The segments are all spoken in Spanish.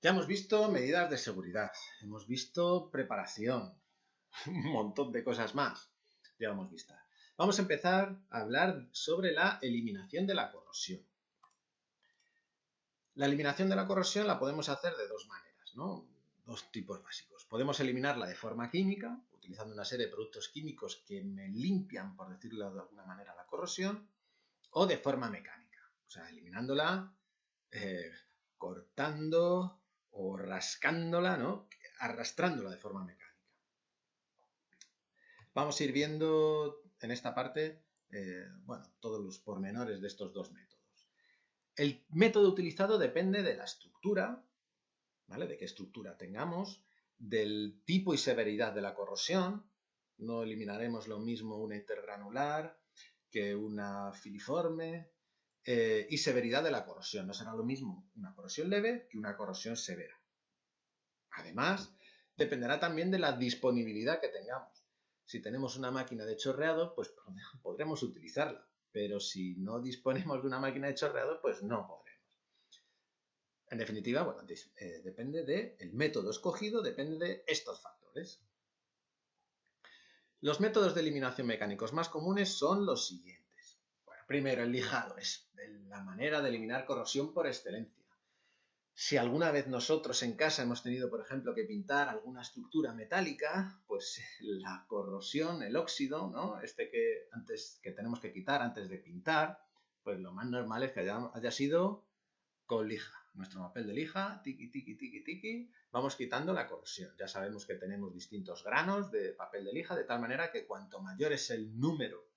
Ya hemos visto medidas de seguridad, hemos visto preparación, un montón de cosas más. Ya lo hemos visto. Vamos a empezar a hablar sobre la eliminación de la corrosión. La eliminación de la corrosión la podemos hacer de dos maneras, ¿no? Dos tipos básicos. Podemos eliminarla de forma química, utilizando una serie de productos químicos que me limpian, por decirlo de alguna manera, la corrosión, o de forma mecánica, o sea, eliminándola, cortando o rascándola, ¿no? Arrastrándola de forma mecánica. Vamos a ir viendo en esta parte, bueno, todos los pormenores de estos dos métodos. El método utilizado depende de la estructura, ¿vale? De qué estructura tengamos, del tipo y severidad de la corrosión. No eliminaremos lo mismo una intergranular que una filiforme, y severidad de la corrosión. No será lo mismo una corrosión leve que una corrosión severa. Además, dependerá también de la disponibilidad que tengamos. Si tenemos una máquina de chorreado, pues podremos utilizarla, pero si no disponemos de una máquina de chorreado, pues no podremos. En definitiva, bueno, depende del método escogido, depende de estos factores. Los métodos de eliminación mecánicos más comunes son los siguientes. Bueno, primero, el lijado es la manera de eliminar corrosión por excelencia. Si alguna vez nosotros en casa hemos tenido, por ejemplo, que pintar alguna estructura metálica, pues la corrosión, el óxido, ¿no? que tenemos que quitar antes de pintar, pues lo más normal es que haya sido con lija. Nuestro papel de lija, tiqui, tiqui, tiqui, tiqui, vamos quitando la corrosión. Ya sabemos que tenemos distintos granos de papel de lija, de tal manera que cuanto mayor es el número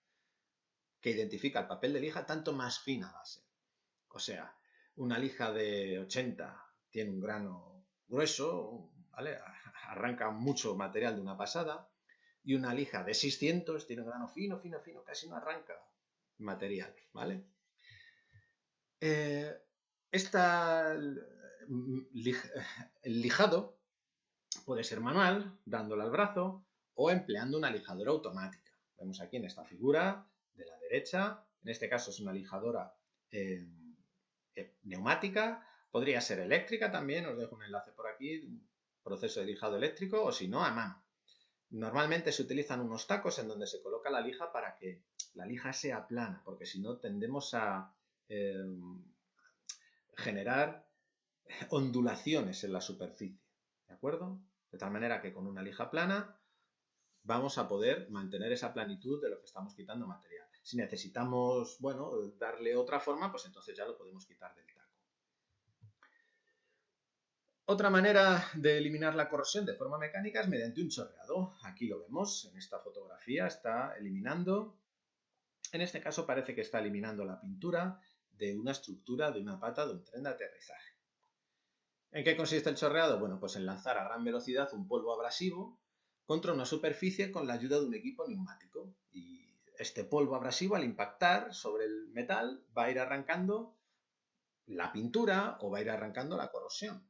que identifica el papel de lija, tanto más fina va a ser. O sea, una lija de 80 tiene un grano grueso, ¿vale? Arranca mucho material de una pasada, y una lija de 600 tiene un grano fino, fino, fino, casi no arranca material, ¿vale? El lijado puede ser manual, dándole al brazo, o empleando una lijadora automática. Vemos aquí en esta figura de la derecha, en este caso es una lijadora neumática, podría ser eléctrica también, os dejo un enlace por aquí, un proceso de lijado eléctrico, o si no, a mano. Normalmente se utilizan unos tacos en donde se coloca la lija para que la lija sea plana, porque si no tendemos a generar ondulaciones en la superficie, ¿de acuerdo? De tal manera que con una lija plana vamos a poder mantener esa planitud de lo que estamos quitando material. Si necesitamos, bueno, darle otra forma, pues entonces ya lo podemos quitar del taco. Otra manera de eliminar la corrosión de forma mecánica es mediante un chorreado. Aquí lo vemos, en esta fotografía está eliminando, en este caso parece que está eliminando la pintura de una estructura de una pata de un tren de aterrizaje. ¿En qué consiste el chorreado? Bueno, pues en lanzar a gran velocidad un polvo abrasivo contra una superficie con la ayuda de un equipo neumático. Y este polvo abrasivo, al impactar sobre el metal, va a ir arrancando la pintura o va a ir arrancando la corrosión.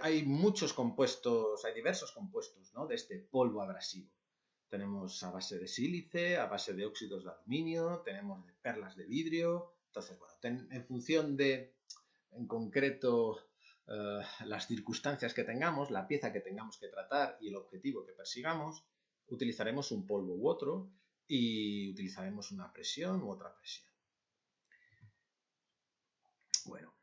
Hay muchos compuestos, hay diversos compuestos, ¿no?, de este polvo abrasivo. Tenemos a base de sílice, a base de óxidos de aluminio, tenemos de perlas de vidrio. Entonces, bueno, en función de, en concreto, las circunstancias que tengamos, la pieza que tengamos que tratar y el objetivo que persigamos, utilizaremos un polvo u otro y utilizaremos una presión u otra presión. Bueno,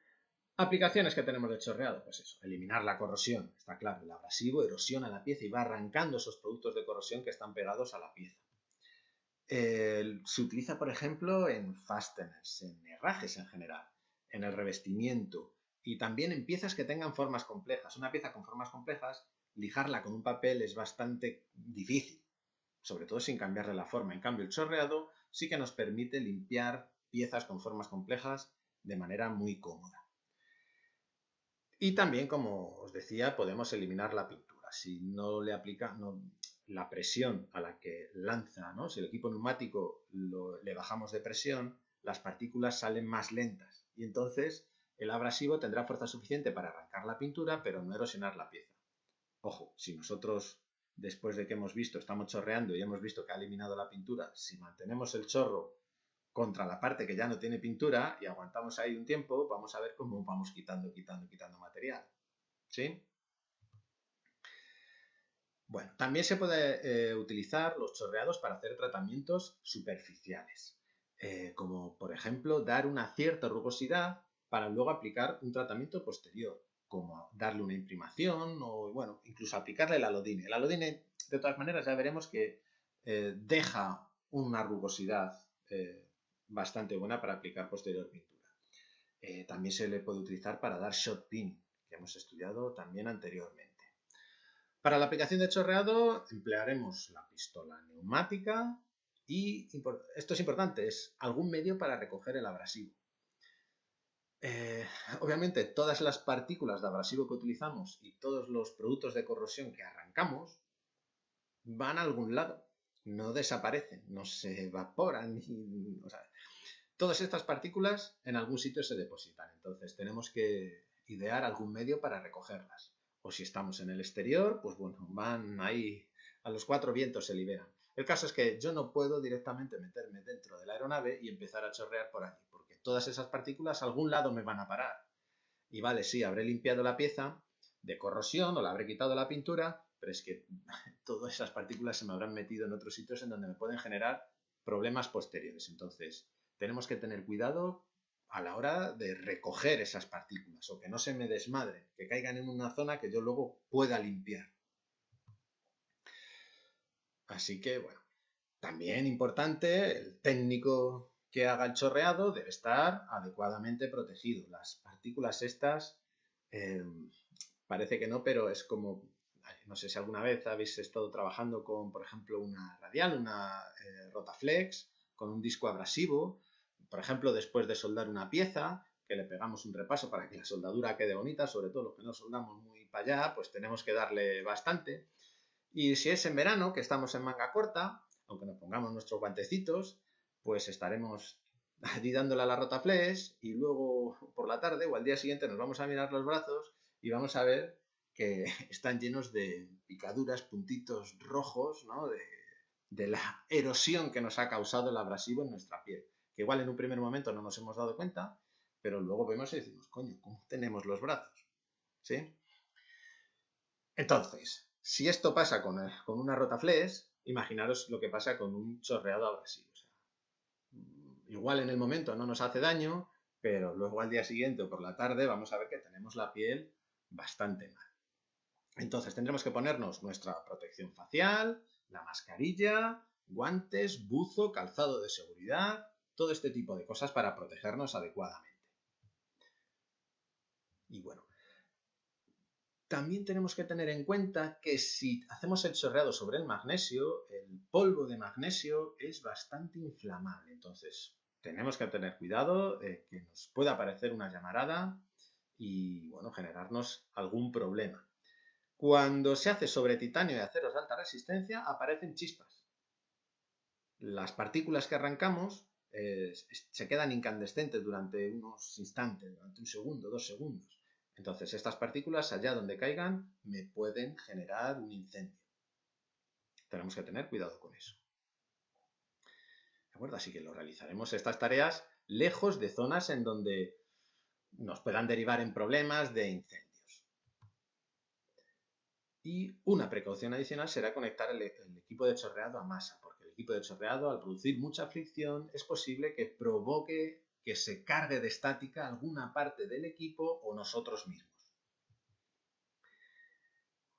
aplicaciones que tenemos de chorreado, pues eso, eliminar la corrosión, está claro, el abrasivo erosiona la pieza y va arrancando esos productos de corrosión que están pegados a la pieza. Se utiliza, por ejemplo, en fasteners, en herrajes en general, en el revestimiento y también en piezas que tengan formas complejas. Una pieza con formas complejas, lijarla con un papel es bastante difícil, sobre todo sin cambiarle la forma. En cambio, el chorreado sí que nos permite limpiar piezas con formas complejas de manera muy cómoda. Y también, como os decía, podemos eliminar la pintura. Si no le aplica la presión a la que lanza, ¿no? Si el equipo neumático le bajamos de presión, las partículas salen más lentas. Y entonces el abrasivo tendrá fuerza suficiente para arrancar la pintura, pero no erosionar la pieza. Ojo, si nosotros, después de que hemos visto, estamos chorreando y hemos visto que ha eliminado la pintura, si mantenemos el chorro contra la parte que ya no tiene pintura y aguantamos ahí un tiempo, vamos a ver cómo vamos quitando material. ¿Sí? Bueno, también se puede utilizar los chorreados para hacer tratamientos superficiales, como por ejemplo dar una cierta rugosidad para luego aplicar un tratamiento posterior, como darle una imprimación o, bueno, incluso aplicarle el alodine. El alodine, de todas maneras, ya veremos que deja una rugosidad bastante buena para aplicar posterior pintura. También se le puede utilizar para dar shot pin, que hemos estudiado también anteriormente. Para la aplicación de chorreado emplearemos la pistola neumática y, esto es importante, es algún medio para recoger el abrasivo. Obviamente todas las partículas de abrasivo que utilizamos y todos los productos de corrosión que arrancamos van a algún lado, no desaparecen, no se evaporan, o sea, todas estas partículas en algún sitio se depositan, entonces tenemos que idear algún medio para recogerlas. O si estamos en el exterior, pues bueno, van ahí a los cuatro vientos, se liberan. El caso es que yo no puedo directamente meterme dentro de la aeronave y empezar a chorrear por allí, porque todas esas partículas a algún lado me van a parar. Y vale, sí, habré limpiado la pieza de corrosión o le habré quitado la pintura, pero es que todas esas partículas se me habrán metido en otros sitios en donde me pueden generar problemas posteriores. Entonces, tenemos que tener cuidado a la hora de recoger esas partículas o que no se me desmadren, que caigan en una zona que yo luego pueda limpiar. Así que, bueno, también importante, el técnico que haga el chorreado debe estar adecuadamente protegido. Las partículas estas, parece que no, pero es como, no sé si alguna vez habéis estado trabajando con, por ejemplo, una radial, una Rotaflex, con un disco abrasivo, por ejemplo, después de soldar una pieza, que le pegamos un repaso para que la soldadura quede bonita, sobre todo los que no soldamos muy para allá, pues tenemos que darle bastante. Y si es en verano, que estamos en manga corta, aunque nos pongamos nuestros guantecitos, pues estaremos allí dándole a la Rotaflex y luego por la tarde o al día siguiente nos vamos a mirar los brazos y vamos a ver que están llenos de picaduras, puntitos rojos, ¿no? de la erosión que nos ha causado el abrasivo en nuestra piel. Que igual en un primer momento no nos hemos dado cuenta, pero luego vemos y decimos, coño, ¿cómo tenemos los brazos? ¿Sí? Entonces, si esto pasa con una Rotaflex, imaginaros lo que pasa con un chorreado abrasivo. O sea, igual en el momento no nos hace daño, pero luego al día siguiente o por la tarde vamos a ver que tenemos la piel bastante mal. Entonces tendremos que ponernos nuestra protección facial, la mascarilla, guantes, buzo, calzado de seguridad, todo este tipo de cosas para protegernos adecuadamente. Y bueno, también tenemos que tener en cuenta que si hacemos el chorreado sobre el magnesio, el polvo de magnesio es bastante inflamable. Entonces, tenemos que tener cuidado de que nos pueda aparecer una llamarada y, bueno, generarnos algún problema. Cuando se hace sobre titanio y aceros de alta resistencia, aparecen chispas. Las partículas que arrancamos se quedan incandescentes durante unos instantes, durante un segundo, 2 segundos. Entonces, estas partículas, allá donde caigan, me pueden generar un incendio. Tenemos que tener cuidado con eso. ¿De acuerdo? Así que lo realizaremos estas tareas lejos de zonas en donde nos puedan derivar en problemas de incendios. Y una precaución adicional será conectar el equipo de chorreado a masa, porque el equipo de chorreado, al producir mucha fricción, es posible que provoque que se cargue de estática alguna parte del equipo o nosotros mismos.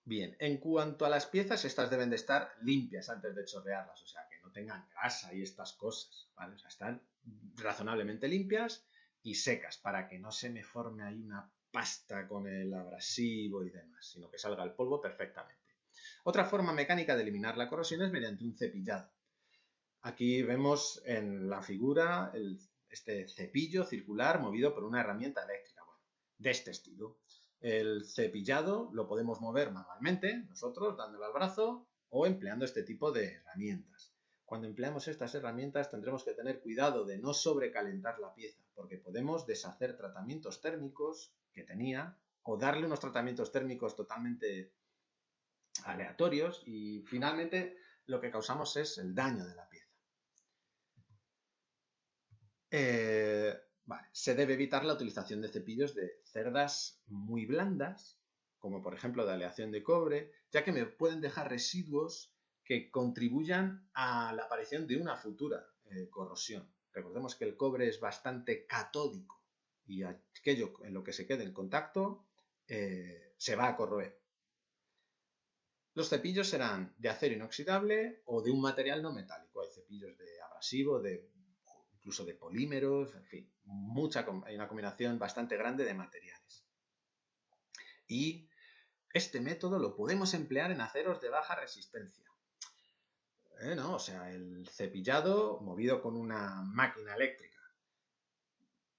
Bien, en cuanto a las piezas, estas deben de estar limpias antes de chorrearlas, o sea, que no tengan grasa y estas cosas, ¿vale? O sea, están razonablemente limpias y secas para que no se me forme ahí una pasta con el abrasivo y demás, sino que salga el polvo perfectamente. Otra forma mecánica de eliminar la corrosión es mediante un cepillado. Aquí vemos en la figura este cepillo circular movido por una herramienta eléctrica, bueno, de este estilo. El cepillado lo podemos mover manualmente, nosotros dándole al brazo o empleando este tipo de herramientas. Cuando empleamos estas herramientas tendremos que tener cuidado de no sobrecalentar la pieza, porque podemos deshacer tratamientos térmicos que tenía o darle unos tratamientos térmicos totalmente aleatorios y finalmente lo que causamos es el daño de la pieza. Vale, se debe evitar la utilización de cepillos de cerdas muy blandas, como por ejemplo de aleación de cobre, ya que me pueden dejar residuos que contribuyan a la aparición de una futura corrosión. Recordemos que el cobre es bastante catódico y aquello en lo que se quede en contacto se va a corroer. Los cepillos serán de acero inoxidable o de un material no metálico. Hay cepillos de abrasivo, incluso de polímeros, en fin, hay una combinación bastante grande de materiales. Y este método lo podemos emplear en aceros de baja resistencia. ¿No? O sea, el cepillado movido con una máquina eléctrica.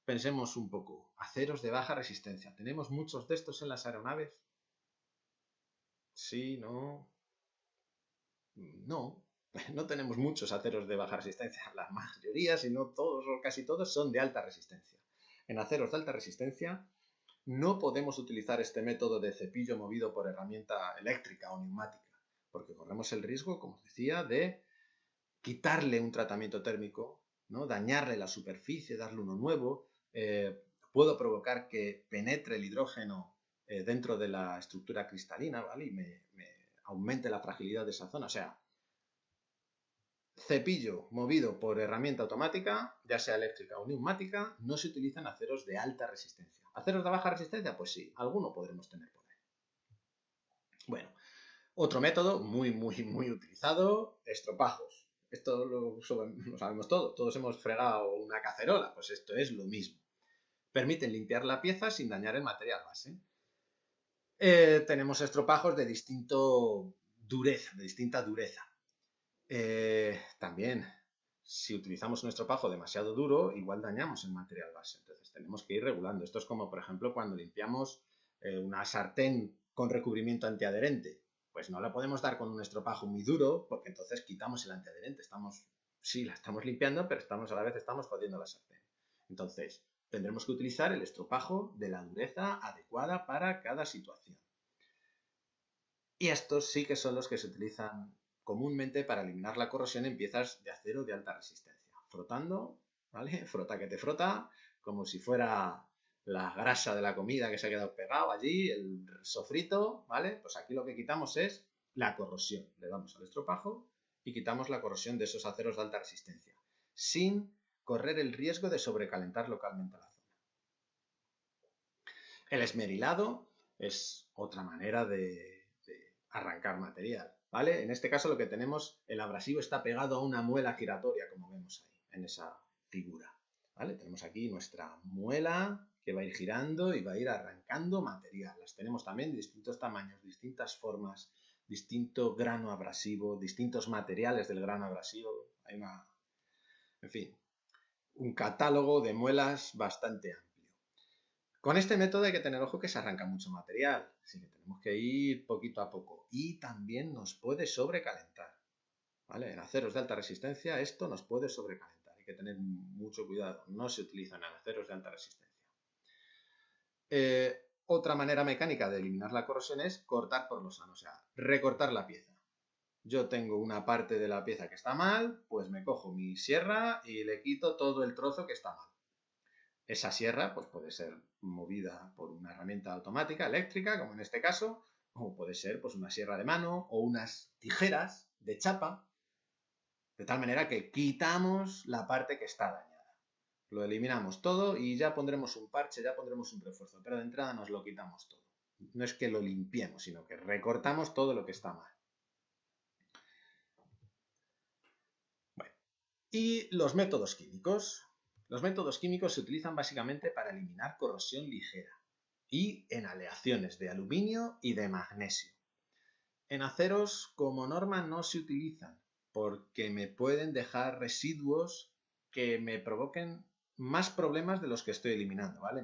Pensemos un poco, aceros de baja resistencia. ¿Tenemos muchos de estos en las aeronaves? Sí, no. No, no tenemos muchos aceros de baja resistencia. La mayoría, si no todos o casi todos, son de alta resistencia. En aceros de alta resistencia no podemos utilizar este método de cepillo movido por herramienta eléctrica o neumática, porque corremos el riesgo, como os decía, de quitarle un tratamiento térmico, ¿no? Dañarle la superficie, darle uno nuevo. Puedo provocar que penetre el hidrógeno dentro de la estructura cristalina, ¿vale? Y me aumente la fragilidad de esa zona. O sea, cepillo movido por herramienta automática, ya sea eléctrica o neumática, no se utilizan aceros de alta resistencia. ¿Aceros de baja resistencia? Pues sí, alguno podremos tener por ahí. Bueno, otro método muy utilizado, estropajos. Esto lo sabemos todos. Todos hemos fregado una cacerola, pues esto es lo mismo. Permiten limpiar la pieza sin dañar el material base. Tenemos estropajos de distinta dureza. También, si utilizamos un estropajo demasiado duro, igual dañamos el material base. Entonces tenemos que ir regulando. Esto es como, por ejemplo, cuando limpiamos una sartén con recubrimiento antiadherente. Pues no la podemos dar con un estropajo muy duro, porque entonces quitamos el antiadherente. Sí, la estamos limpiando, pero a la vez estamos jodiendo la sartén. Entonces, tendremos que utilizar el estropajo de la dureza adecuada para cada situación. Y estos sí que son los que se utilizan comúnmente para eliminar la corrosión en piezas de acero de alta resistencia. Frotando, ¿vale? Frota que te frota, como si fuera la grasa de la comida que se ha quedado pegado allí, el sofrito, ¿vale? Pues aquí lo que quitamos es la corrosión. Le damos al estropajo y quitamos la corrosión de esos aceros de alta resistencia, sin correr el riesgo de sobrecalentar localmente la zona. El esmerilado es otra manera de arrancar material, ¿vale? En este caso lo que tenemos, el abrasivo está pegado a una muela giratoria, como vemos ahí, en esa figura, ¿vale? Tenemos aquí nuestra muela que va a ir girando y va a ir arrancando material. Las tenemos también de distintos tamaños, distintas formas, distinto grano abrasivo, distintos materiales del grano abrasivo. Hay en fin, un catálogo de muelas bastante amplio. Con este método hay que tener ojo que se arranca mucho material, así que tenemos que ir poquito a poco. Y también nos puede sobrecalentar, ¿vale? En aceros de alta resistencia esto nos puede sobrecalentar, hay que tener mucho cuidado, no se utilizan en aceros de alta resistencia. Otra manera mecánica de eliminar la corrosión es cortar por lo sano, o sea, recortar la pieza. Yo tengo una parte de la pieza que está mal, pues me cojo mi sierra y le quito todo el trozo que está mal. Esa sierra pues, puede ser movida por una herramienta automática, eléctrica, como en este caso, o puede ser pues, una sierra de mano o unas tijeras de chapa, de tal manera que quitamos la parte que está dañada. Lo eliminamos todo y ya pondremos un parche, ya pondremos un refuerzo, pero de entrada nos lo quitamos todo. No es que lo limpiemos, sino que recortamos todo lo que está mal. Bueno, y los métodos químicos. Los métodos químicos se utilizan básicamente para eliminar corrosión ligera y en aleaciones de aluminio y de magnesio. En aceros, como norma, no se utilizan porque me pueden dejar residuos que me provoquen más problemas de los que estoy eliminando, ¿vale?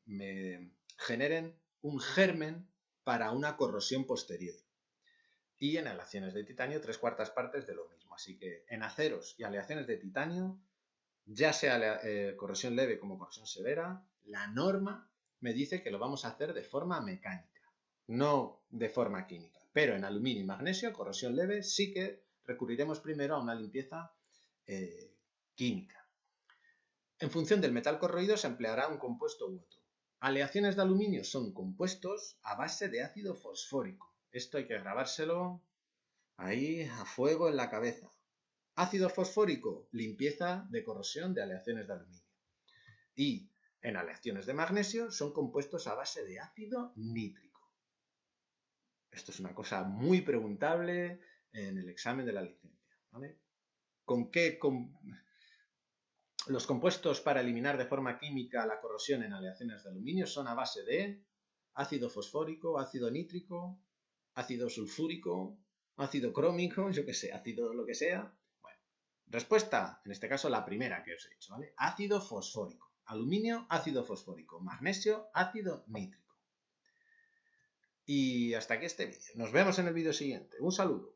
Me generen un germen para una corrosión posterior. Y en aleaciones de titanio, 3/4 partes de lo mismo. Así que en aceros y aleaciones de titanio, ya sea corrosión leve como corrosión severa, la norma me dice que lo vamos a hacer de forma mecánica, no de forma química. Pero en aluminio y magnesio, corrosión leve, sí que recurriremos primero a una limpieza química. En función del metal corroído se empleará un compuesto u otro. Aleaciones de aluminio son compuestos a base de ácido fosfórico. Esto hay que grabárselo ahí a fuego en la cabeza. Ácido fosfórico, limpieza de corrosión de aleaciones de aluminio. Y en aleaciones de magnesio son compuestos a base de ácido nítrico. Esto es una cosa muy preguntable en el examen de la licencia, ¿vale? Los compuestos para eliminar de forma química la corrosión en aleaciones de aluminio son a base de ácido fosfórico, ácido nítrico, ácido sulfúrico, ácido crómico, yo qué sé, ácido lo que sea. Bueno, respuesta, en este caso la primera que os he dicho, ¿vale? Ácido fosfórico. Aluminio, ácido fosfórico. Magnesio, ácido nítrico. Y hasta aquí este vídeo. Nos vemos en el vídeo siguiente. Un saludo.